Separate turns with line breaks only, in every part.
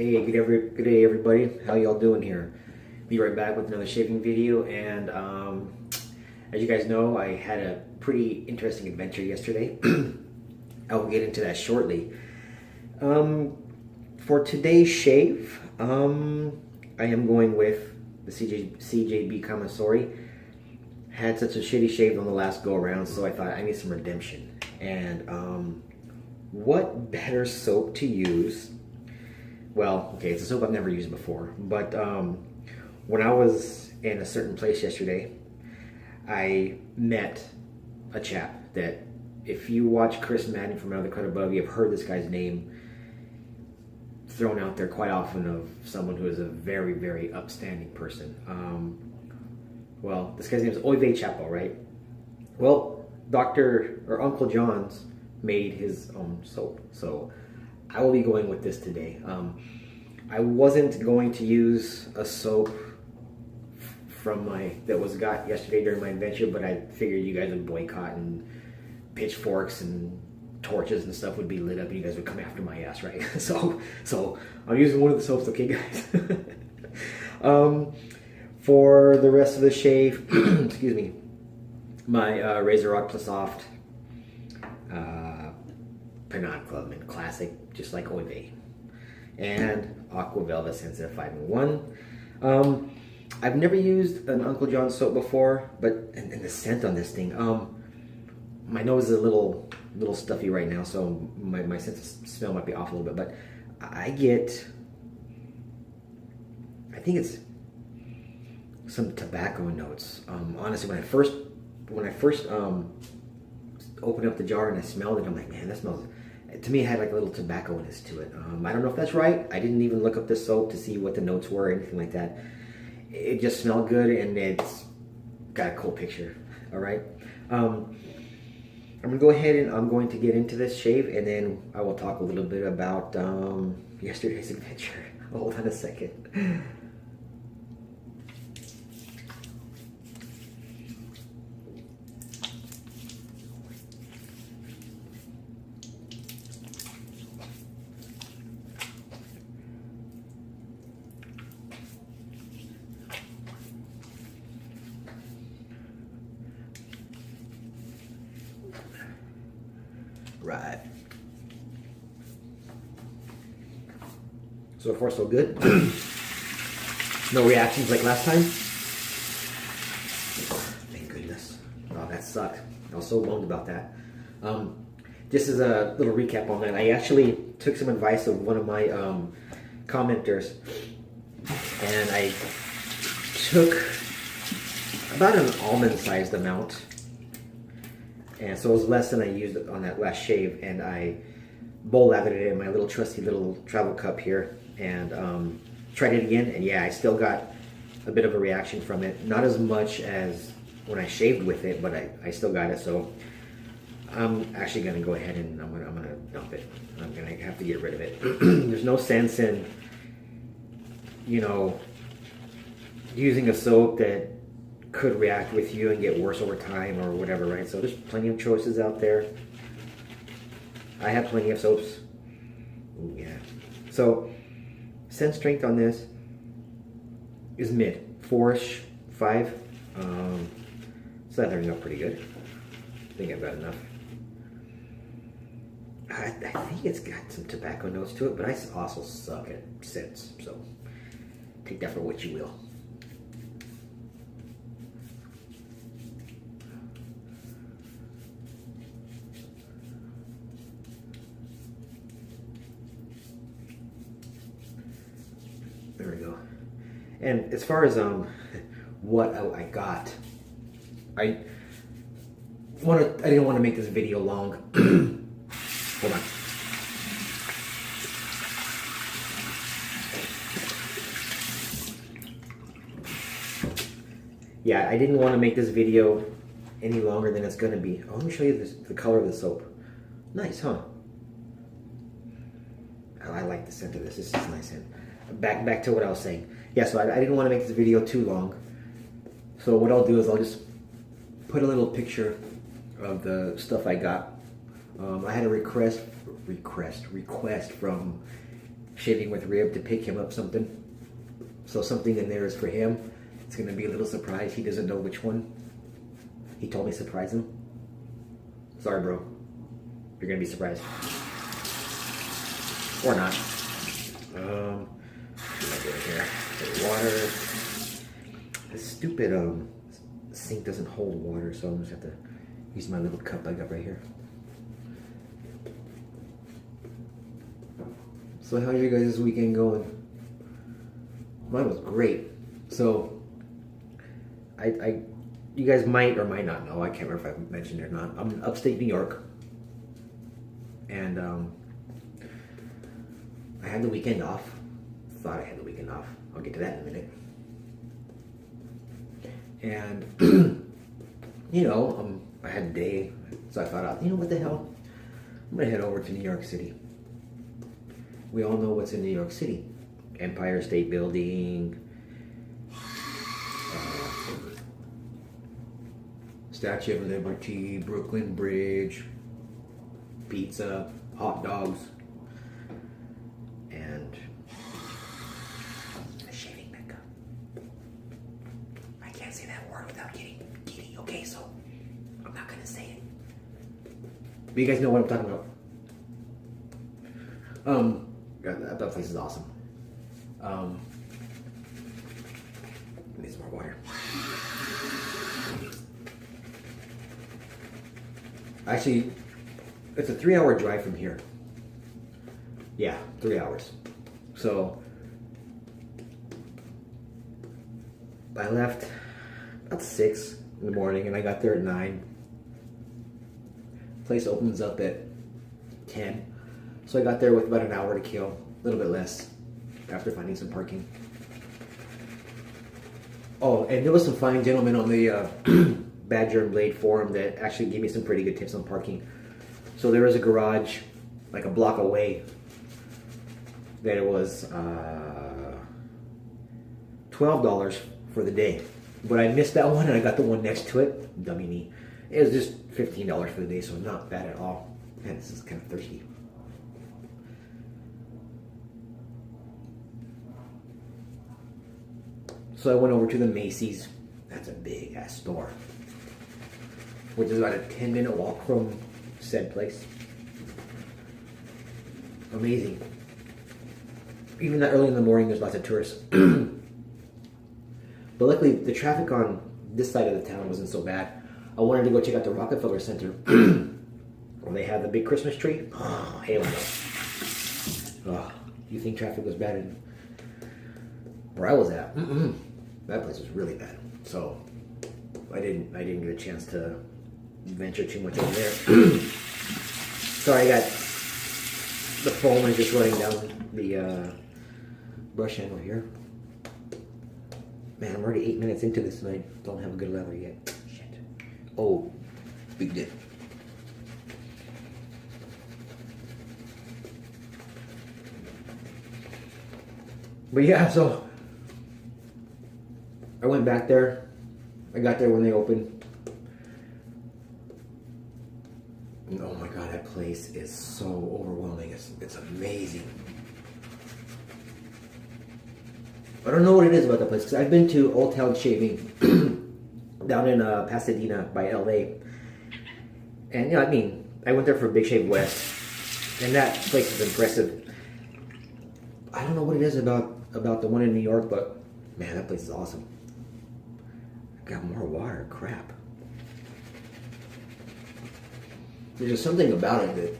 Hey, good day everybody. How y'all doing here? Be right back with another shaving video, and as you guys know, I had a pretty interesting adventure yesterday. I will get into that shortly. For today's shave, I am going with the CJB Kamisori. Had such a shitty shave on the last go around, so I thought I need some redemption. And what better soap to use? Well, okay, it's a soap I've never used before, but when I was in a certain place yesterday, I met a chap that, if you watch Chris Madden from Another Cut Above, you've heard this guy's name thrown out there quite often of someone who is a very, very upstanding person. Well, this guy's name is Oive Chapo, right? Well, Uncle John's made his own soap, so I will be going with this today. I wasn't going to use a soap from that was got yesterday during my adventure, but I figured you guys would boycott and pitchforks and torches and stuff would be lit up and you guys would come after my ass, right? So I'm using one of the soaps, okay guys? For the rest of the shave, excuse me, my Razor Rock Plus Soft Penat Clubman Classic, just like Oive, and Aqua Velva Sensitive 5-in-1. I've never used an Uncle John soap before, but and the scent on this thing, my nose is a little stuffy right now, so my sense of smell might be off a little bit, but I think it's some tobacco notes. Honestly, when I first opened up the jar and I smelled it, I'm like, man, that smells, to me it had like a little tobacco-ness to it. I don't know if that's right. I didn't even look up the soap to see what the notes were or anything like that. It just smelled good and it's got a cool picture. All right. I'm gonna go ahead and I'm going to get into this shave, and then I will talk a little bit about yesterday's adventure. Hold on a second. Right. So far, so good. No reactions like last time. Thank goodness. Oh, that sucked. I was so bummed about that. Just as a little recap on that, I actually took some advice of one of my commenters, and I took about an almond-sized amount. And so it was less than I used on that last shave, and I bowl lathered it in my little trusty little travel cup here, and tried it again, and yeah, I still got a bit of a reaction from it. Not as much as when I shaved with it, but I still got it, so I'm actually gonna go ahead and I'm gonna dump it. I'm gonna have to get rid of it. There's no sense in, you know, using a soap that could react with you and get worse over time or whatever, right? So there's plenty of choices out there. I have plenty of soaps. Ooh, yeah. So scent strength on this is mid, 4-ish, 5. It's lathering up pretty good. I think I've got enough. I think it's got some tobacco notes to it, but I also suck at scents, so take that for what you will. There we go. And as far as what I got, I didn't want to make this video long. Hold on. Yeah, I didn't want to make this video any longer than it's going to be. Oh, let me show you the color of the soap. Nice, huh? I like the scent of this. This is nice. And back to what I was saying. Yeah, so I didn't want to make this video too long. So what I'll do is I'll just put a little picture of the stuff I got. I had a request from Shaving with Rib to pick him up something. So something in there is for him. It's gonna be a little surprise. He doesn't know which one. He told me surprise him. Sorry, bro. You're gonna be surprised. Or not. What am I doing here? Water. This stupid sink doesn't hold water, so I'm just have to use my little cup I got right here. So how's your guys' weekend going? Mine was great. So you guys might or might not know, I can't remember if I mentioned it or not. I'm in upstate New York. And I had the weekend off. Thought I had the weekend off. I'll get to that in a minute. And you know, I had a day, so I thought, you know what the hell? I'm gonna head over to New York City. We all know what's in New York City. Empire State Building, Statue of Liberty, Brooklyn Bridge, pizza, hot dogs, and a shaving mecca. I can't say that word without getting giddy, okay, so I'm not gonna say it. But you guys know what I'm talking about. That place is awesome. Need some more water. Actually, it's a 3-hour drive from here. Yeah, 3 hours. So I left about 6 in the morning and I got there at 9. Place opens up at 10. So I got there with about an hour to kill, a little bit less, after finding some parking. Oh, and there was some fine gentlemen on the Badger and Blade forum that actually gave me some pretty good tips on parking. So there was a garage like a block away that it was $12 for the day. But I missed that one and I got the one next to it. Dummy me. It was just $15 for the day, so not bad at all. Man, this is kind of thirsty. So I went over to the Macy's. That's a big ass store, which is about a 10-minute walk from said place. Amazing. Even that early in the morning, there's lots of tourists. But luckily, the traffic on this side of the town wasn't so bad. I wanted to go check out the Rockefeller Center, where they have the big Christmas tree. Oh, hell no. Oh, you think traffic was bad in where I was at? That place was really bad. So I didn't get a chance to venture too much over there. Sorry, I got the foam is just running down the brush handle here. Man, I'm already 8 minutes into this and I don't have a good leather yet. Shit. Oh, big dip. But yeah, so I went back there. I got there when they opened. And oh my god, that place is so overwhelming. It's amazing. I don't know what it is about that place because I've been to Old Town Shaving down in Pasadena by LA. And you know, I mean, I went there for Big Shave West, and that place is impressive. I don't know what it is about the one in New York, but man, that place is awesome. Got more water, crap. There's just something about it that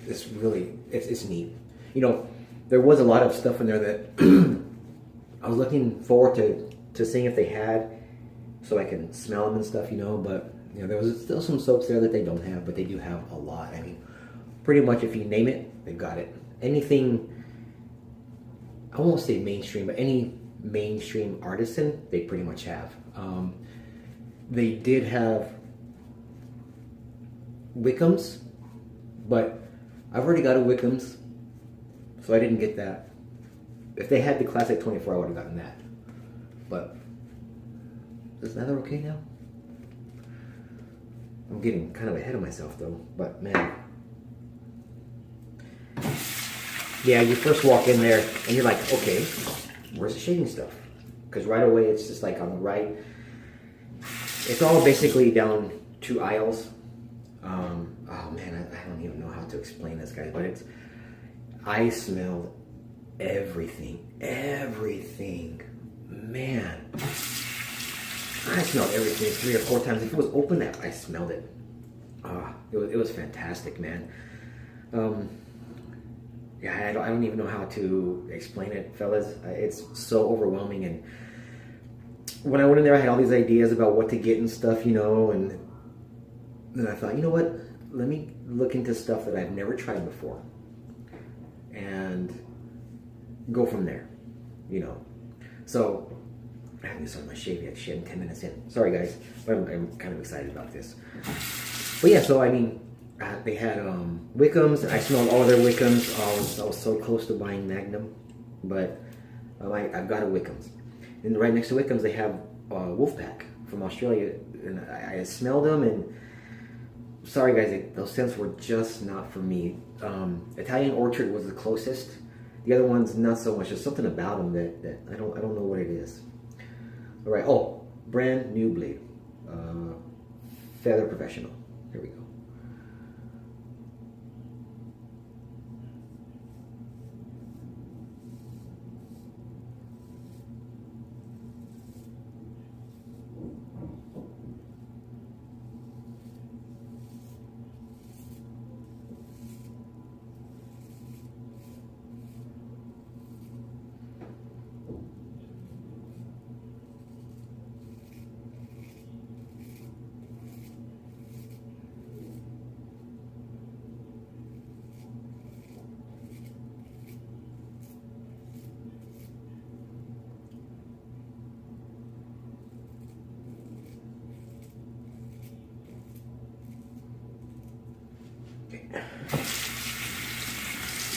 it's really, it's neat. You know, there was a lot of stuff in there that I was looking forward to seeing if they had, so I can smell them and stuff, you know, but you know, there was still some soaps there that they don't have, but they do have a lot. I mean, pretty much if you name it, they've got it. Anything, I won't say mainstream, but any mainstream artisan, they pretty much have. They did have Wickham's, but I've already got a Wickham's, so I didn't get that. If they had the Classic 24, I would have gotten that. But is leather okay now? I'm getting kind of ahead of myself though, but man. yeah, you first walk in there and you're like, okay, where's the shaving stuff? Because right away it's just like on the right. It's all basically down 2 aisles. Oh man, I don't even know how to explain this, guys, but I smelled everything, man. I smelled everything 3 or 4 times. If it was open, I smelled it. It was fantastic, man. Yeah, I don't even know how to explain it, fellas. It's so overwhelming. And when I went in there, I had all these ideas about what to get and stuff, you know, and then I thought, you know what? Let me look into stuff that I've never tried before and go from there, you know. So I haven't started my shave yet. Shit, 10 minutes in. Sorry, guys, but I'm kind of excited about this. But yeah, so I mean, they had Wickham's. I smelled all their Wickham's. I was so close to buying Magnum, but I've got a Wickham's. And right next to Wickham's, they have Wolfpack from Australia, and I smelled them. And sorry, guys, those scents were just not for me. Italian Orchard was the closest. The other ones, not so much. There's something about them that I don't know what it is. All right. Oh, brand new blade, Feather Professional. Here we go.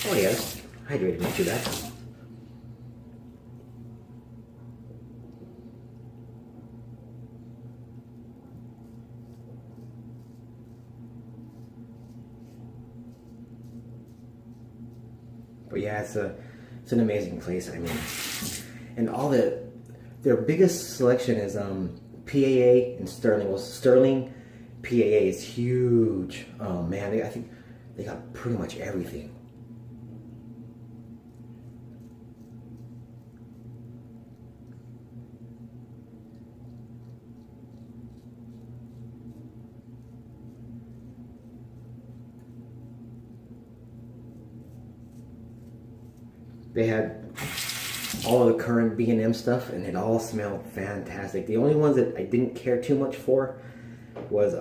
Oh yes, hydrated, not too bad. But yeah, it's an amazing place. I mean, and their biggest selection is PAA and Sterling. Well, Sterling PAA is huge. Oh man, I think they got pretty much everything. They had all of the current B&M stuff, and it all smelled fantastic. The only ones that I didn't care too much for was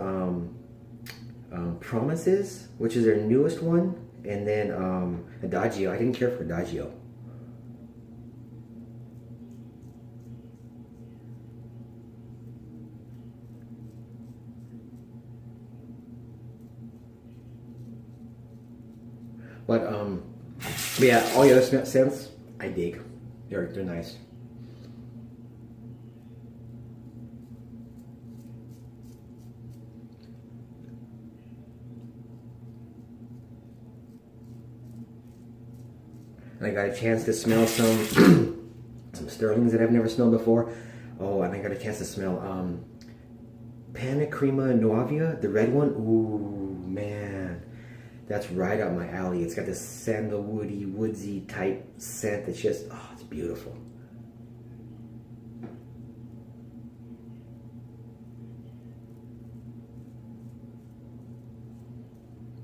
Promises, which is their newest one, and then Adagio. I didn't care for Adagio. But yeah, all the other scents I dig. They're nice. And I got a chance to smell some some Sterlings that I've never smelled before. Oh, and I got a chance to smell Panna Crema Nuovia, the red one. Ooh, man. That's right up my alley. It's got this sandalwoody, woodsy type scent that's just, oh, it's beautiful.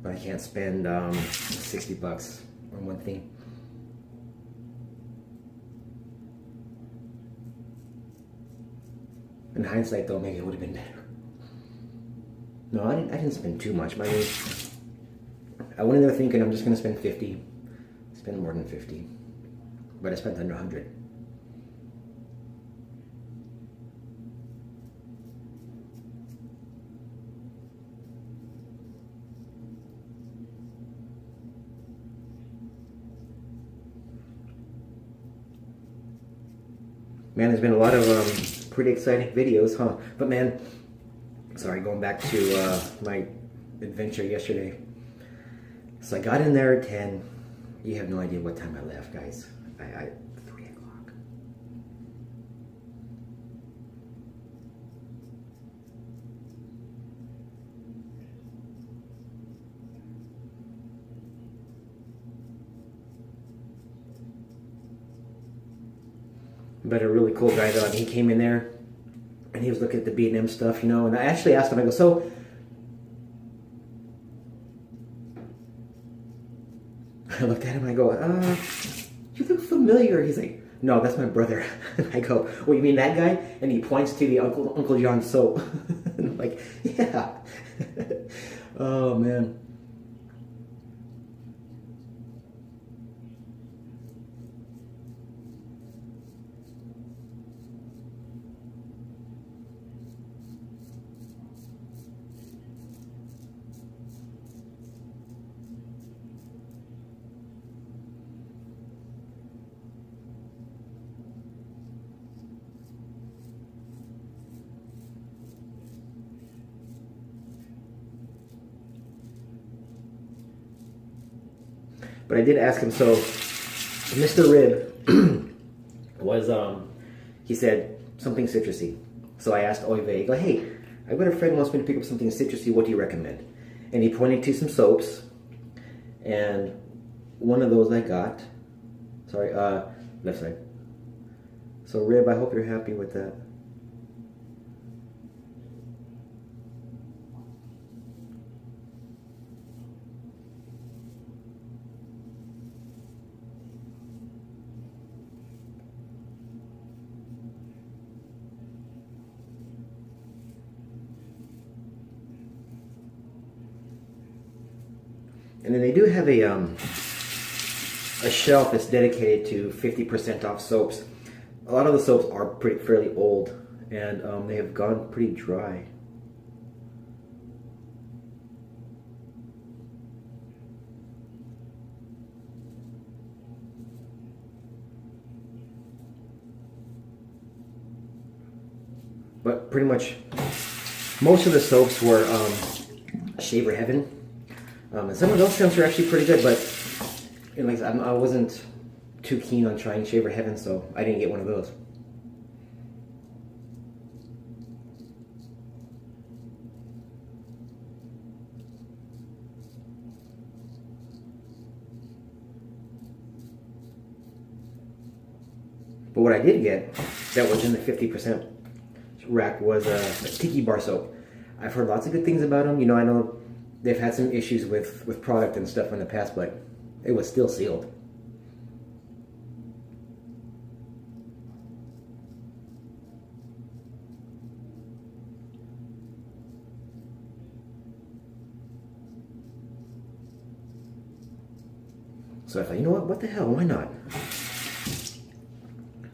But I can't spend 60 bucks on one thing. In hindsight, though, maybe it would have been better. No, I didn't spend too much. I went in there thinking I'm just going to spend 50. Spend more than 50. But I spent under 100. Man, there's been a lot of pretty exciting videos, huh? But man, sorry, going back to my adventure yesterday. So I got in there at 10, You have no idea what time I left, guys. 3 o'clock. But a really cool guy though. He came in there and he was looking at the B&M stuff, you know, and I actually asked him, I go, so I looked at him and I go, you look familiar. He's like, no, that's my brother. And I go, well, you mean that guy? And he points to the Uncle John soap. And I'm like, yeah. Oh, man. But I did ask him, so Mr. Rib was, he said something citrusy. So I asked Oive, I go, hey, I've got a friend who wants me to pick up something citrusy, what do you recommend? And he pointed to some soaps, and one of those I got, sorry, left side. So Rib, I hope you're happy with that. And then they do have a shelf that's dedicated to 50% off soaps. A lot of the soaps are fairly old, and they have gone pretty dry. But pretty much most of the soaps were Shaver Heaven. And some of those scents are actually pretty good, but you know, like I wasn't too keen on trying Shaver Heaven, so I didn't get one of those. But what I did get that was in the 50% rack was a Tiki Bar soap. I've heard lots of good things about them. You know, I know they've had some issues with product and stuff in the past, but it was still sealed. So I thought, you know what the hell, why not?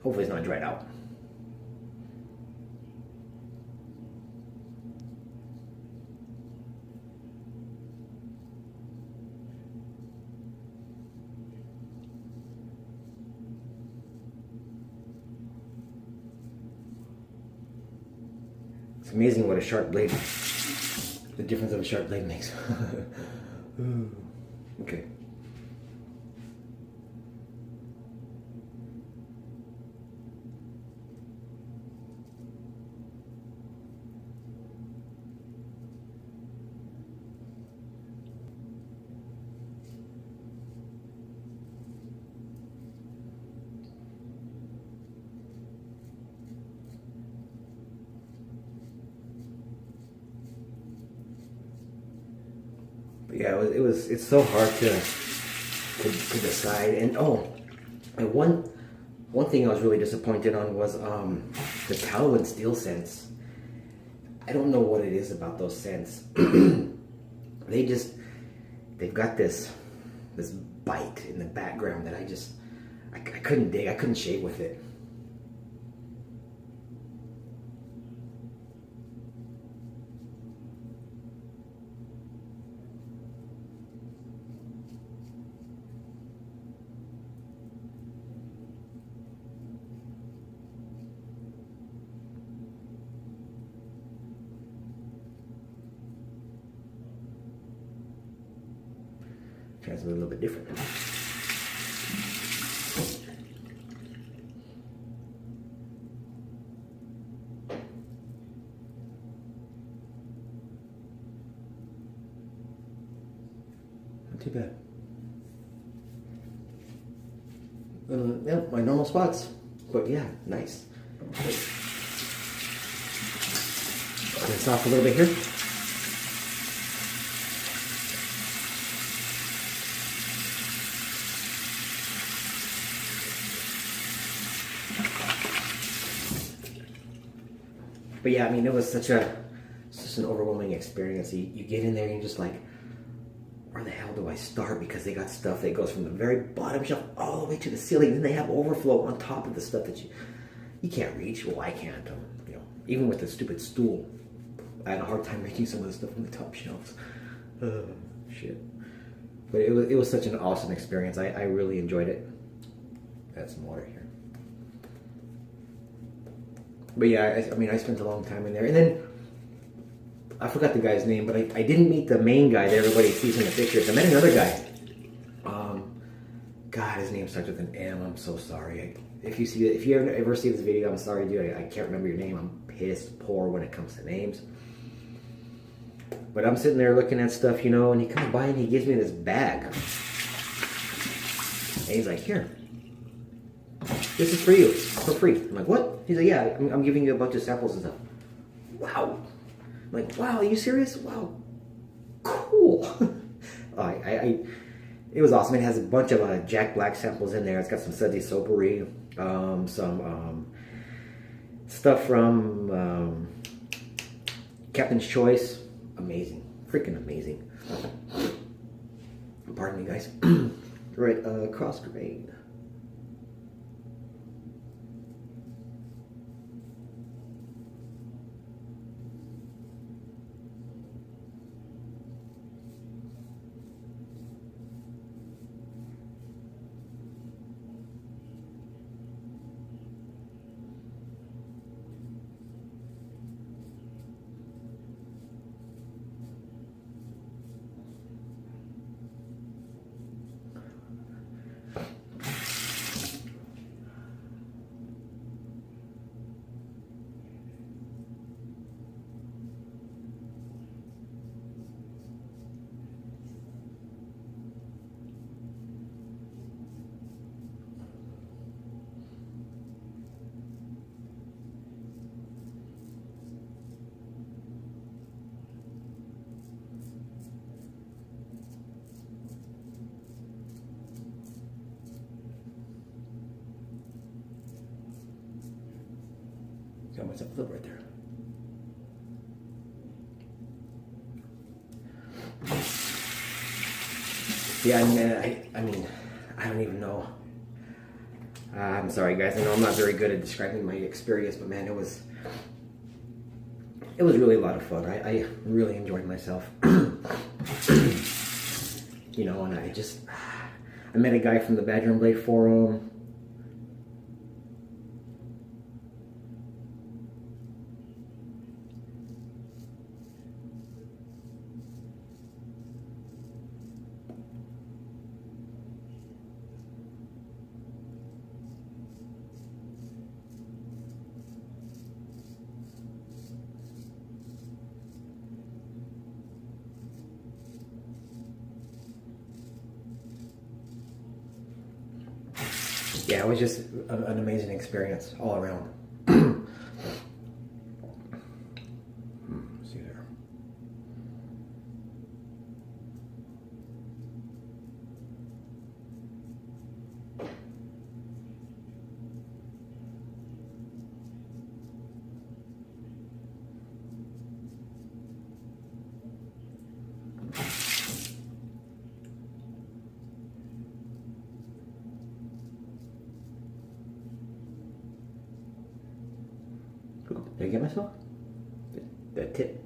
Hopefully it's not dried out. It's amazing what a sharp blade, the difference of a sharp blade makes. Okay. But yeah, it's so hard to decide. And and one thing I was really disappointed on was the tallow and steel scents. I don't know what it is about those scents. They've got this bite in the background that I couldn't dig. I couldn't shave with it. Tries a little bit different. Not too bad. Yeah, my normal spots. But yeah, nice. Rinse off a little bit here. But yeah, I mean, it was such an overwhelming experience. You get in there and you're just like, where the hell do I start? Because they got stuff that goes from the very bottom shelf all the way to the ceiling. Then they have overflow on top of the stuff that you can't reach. Well, I can't. You know, even with the stupid stool, I had a hard time reaching some of the stuff from the top shelves. Shit. But it was such an awesome experience. I really enjoyed it. Add some water here. But yeah, I mean, I spent a long time in there. And then, I forgot the guy's name, but I didn't meet the main guy that everybody sees in the pictures. I met another guy. God, his name starts with an M. I'm so sorry. If you ever see this video, I'm sorry, dude. I can't remember your name. I'm pissed poor when it comes to names. But I'm sitting there looking at stuff, you know, and he comes by and he gives me this bag. And he's like, here. This is for you, for free. I'm like, what? He's like, yeah, I'm giving you a bunch of samples and stuff. Wow. I'm like, wow, are you serious? Wow. Cool. It was awesome. It has a bunch of Jack Black samples in there. It's got some Sudsy Soapery, some stuff from Captain's Choice. Amazing. Freaking amazing. Pardon me, guys. Right, cross grain. Got myself a flip right there. Yeah, I mean, I don't even know. I'm sorry, guys. I know I'm not very good at describing my experience, but man, it was really a lot of fun. I really enjoyed myself. You know, and I met a guy from the Badger and Blade forum. Yeah, it was just an amazing experience all around. See there. Did I get myself? That tip.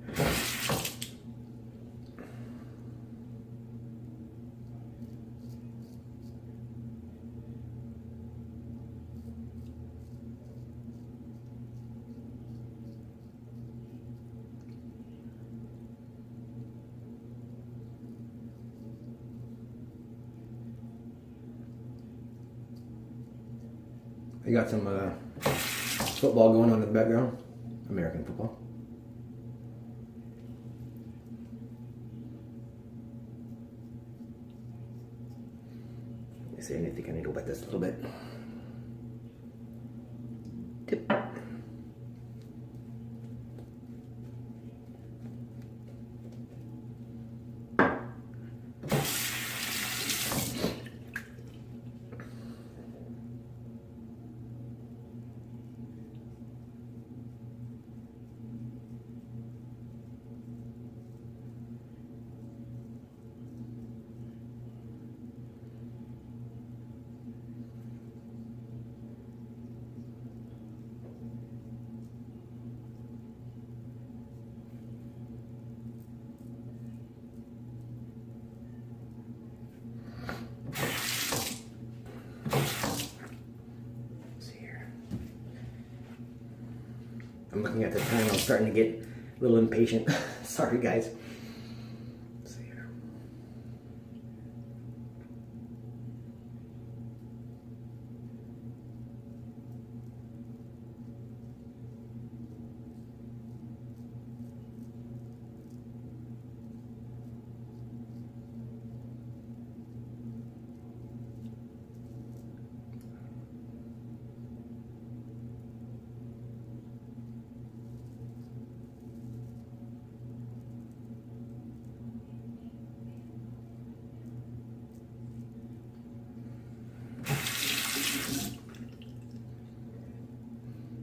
I got some football going on in the background. American football. see, I think I need to wet this a little bit. Tip. I'm looking at the time. I'm starting to get a little impatient. Sorry, guys. Let's see here.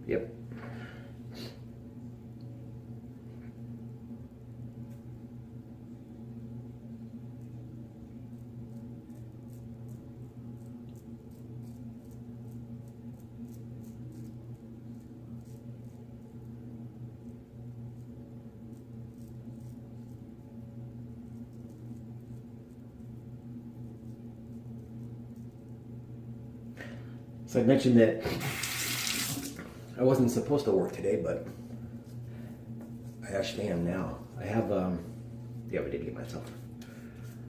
Yep. So I mentioned that I wasn't supposed to work today, but I actually am now. I have, yeah, we did get myself.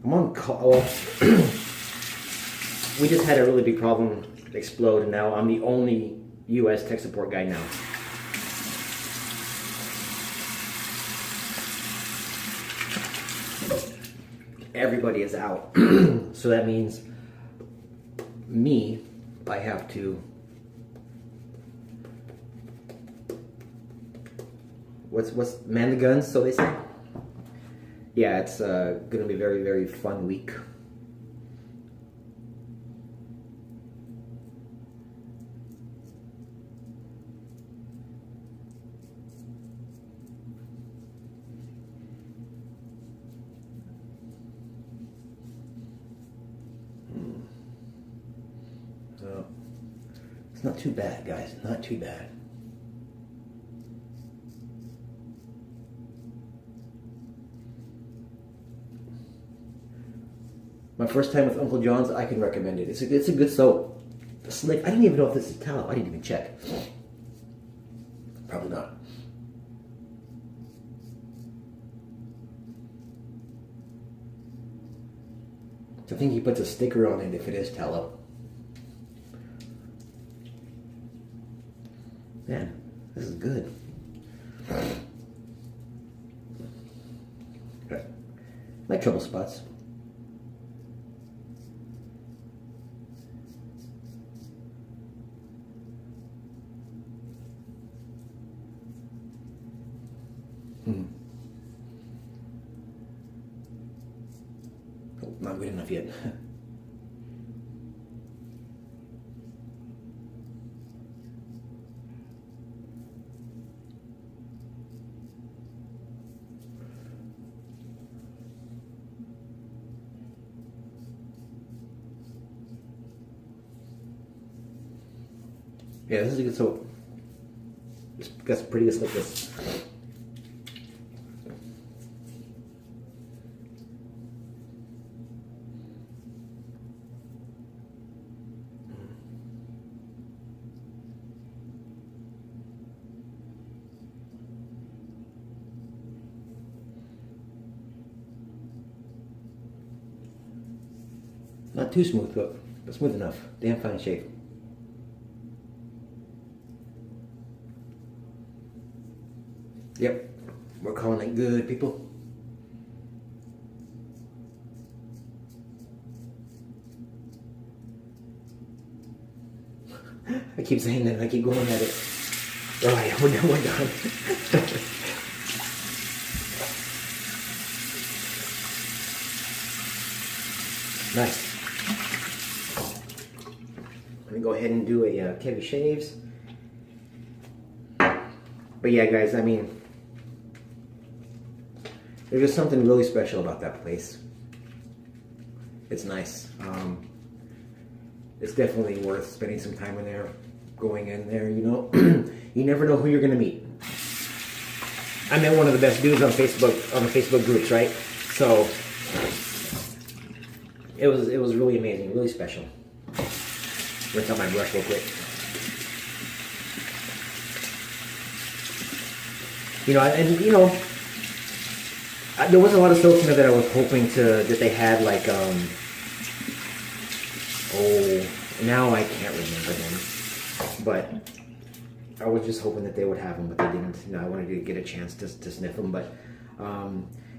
I'm on call. Well, we just had a really big problem explode, and now I'm the only U.S. tech support guy now. Everybody is out. So that means me, I have to, what's man the guns, so they say? Yeah, it's gonna be a very, very fun week. So it's not too bad, guys, not too bad. My first time with Uncle John's, I can recommend it. It's a good soap. Slick. I don't even know if this is tallow. I didn't even check. Probably not. I think he puts a sticker on it if it is tallow. Man, this is good. Okay. My trouble spots. Oh, not good enough yet. Yeah, this is a good soap. It's got some pretty good slickness. Not too smooth, but smooth enough. Damn fine shape. Yep, we're calling it good, people. I keep saying that and I keep going at it. Alright, we're done, we're done. Nice. Let me go ahead and do a Kevy shaves. But yeah, guys, I mean, there's just something really special about that place. It's nice. It's definitely worth spending some time in there, going in there, you know. You never know who you're gonna meet. I met one of the best dudes on Facebook, on the Facebook groups, right? So it was really amazing, really special. Rinse out my brush real quick. You know, and you know, there was a lot of soaps in there that I was hoping that they had, like, oh, now I can't remember them, but I was just hoping that they would have them, but they didn't. You know, I wanted to get a chance to sniff them, but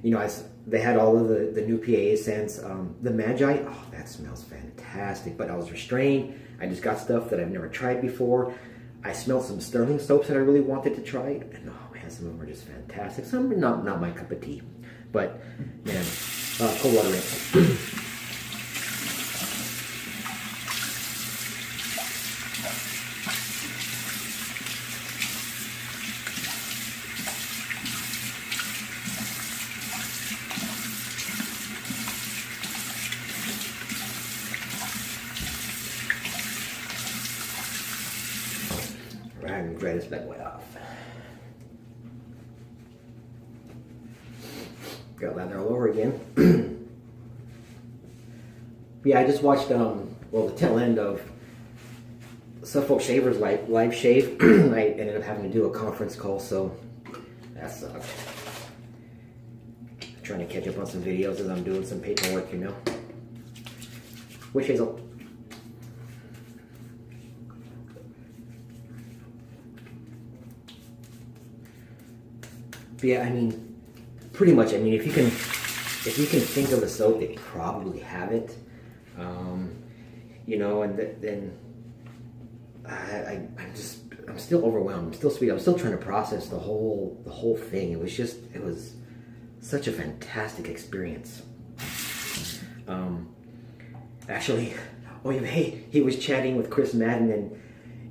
you know, they had all of the new PAA scents. The Magi, oh, that smells fantastic, but I was restrained. I just got stuff that I've never tried before. I smelled some Sterling soaps that I really wanted to try, and oh man, some of them are just fantastic. Some are not my cup of tea, but man, cold water rinse. Right, and dry this bad boy off. Got lather all over again. Yeah, I just watched well, the tail end of Suffolk Shaver's live shave. I ended up having to do a conference call, so that sucked. Trying to catch up on some videos as I'm doing some paperwork, you know. Wish Hazel. But yeah, I mean, pretty much. I mean, if you can think of a soap, they probably have it. You know, and then I'm still overwhelmed. I'm still sweet. I'm still trying to process the whole thing. It was such a fantastic experience. Actually, oh yeah, hey, he was chatting with Chris Madden, and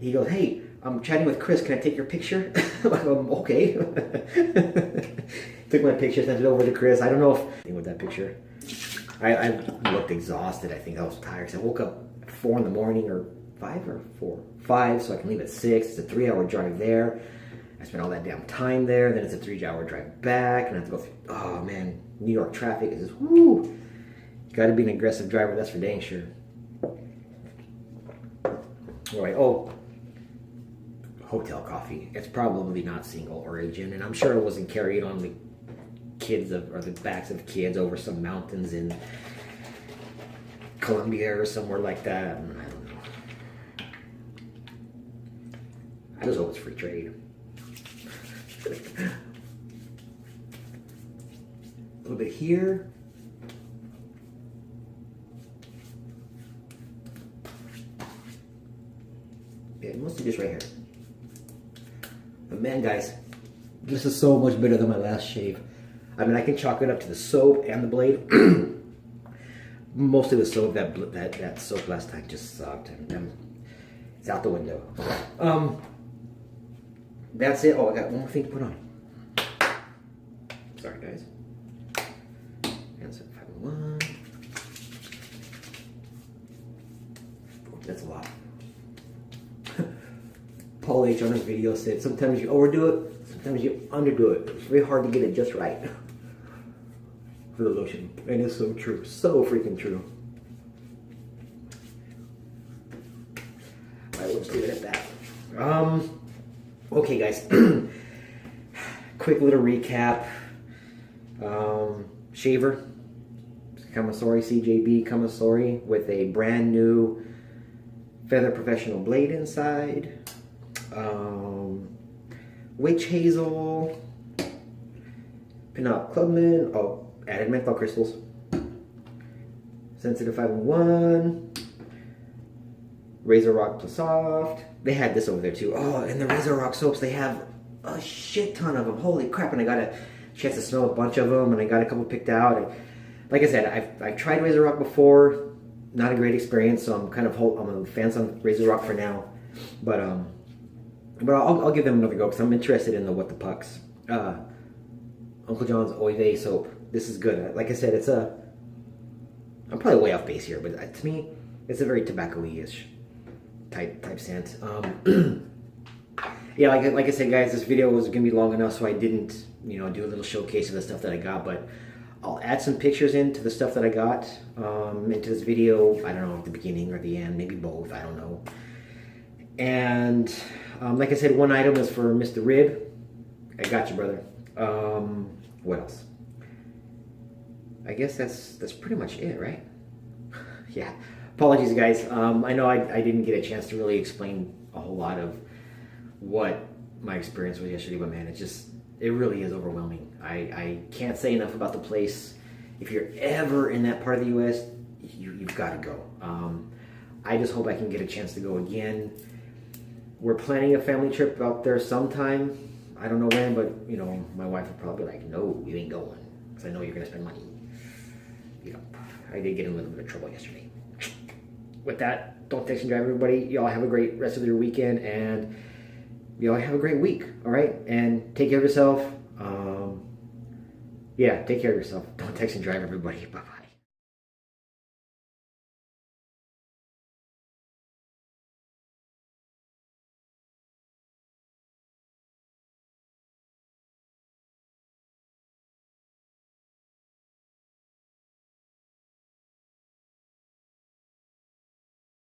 he goes, "Hey, I'm chatting with Chris. Can I take your picture?" Okay. Took my picture, sent it over to Chris. I don't know if with that picture. I looked exhausted. I think I was tired. So I woke up at 4 in the morning, or 5 or 4, 5, so I can leave at 6. It's a 3-hour drive there. I spent all that damn time there. Then it's a 3-hour drive back, and I have to go through. Oh man, New York traffic is just whoo. Got to be an aggressive driver. That's for dang sure. All right. Oh. Hotel coffee. It's probably not single origin, and I'm sure it wasn't carried on the the backs of kids over some mountains in Colombia or somewhere like that. I don't know. I just hope it's free trade. A little bit here. Yeah, mostly just right here. But man, guys, this is so much better than my last shave. I mean, I can chalk it up to the soap and the blade. Mostly the soap. That soap last time just sucked, and it's out the window. That's it. Oh, I got one more thing to put on. Sorry, guys. And 751. That's a lot. Paul H on his video said, sometimes you overdo it, sometimes you underdo it. It's very hard to get it just right for the lotion. And it's so true. So freaking true. Alright, let's leave it at that. Okay, guys. Quick little recap. Shaver. Kamisori CJB Kamisori with a brand new Feather Professional blade inside. Witch Hazel, Pinup Clubman, oh, added menthol crystals, Sensitive 501, Razor Rock Plus Soft. They had this over there too. Oh, and the Razor Rock soaps, they have a shit ton of them. Holy crap. And I got a chance to smell a bunch of them, and I got a couple picked out. And like I said, I've tried Razor Rock before. Not a great experience, so I'm a fan on Razor Rock for now. But I'll give them another go because I'm interested in the What the Pucks. Uncle John's Oy Vey soap. This is good. Like I said, I'm probably way off base here, but to me, it's a very tobacco-y-ish type scent. Yeah, like I said, guys, this video was gonna be long enough, so I didn't, do a little showcase of the stuff that I got. But I'll add some pictures into the stuff that I got into this video. I don't know, at the beginning or the end, maybe both. I don't know. And like I said, one item is for Mr. Rib. I got you, brother. What else? I guess that's pretty much it, right? Yeah. Apologies, guys. I know I didn't get a chance to really explain a whole lot of what my experience was yesterday, but man, it really is overwhelming. I can't say enough about the place. If you're ever in that part of the U.S., you've got to go. I just hope I can get a chance to go again. We're planning a family trip out there sometime. I don't know when, but my wife will probably be like, "No, you ain't going," because I know you're gonna spend money. I did get in a little bit of trouble yesterday. With that, don't text and drive, everybody. Y'all have a great rest of your weekend, and y'all have a great week. All right, and take care of yourself. Yeah, take care of yourself. Don't text and drive, everybody. Bye bye.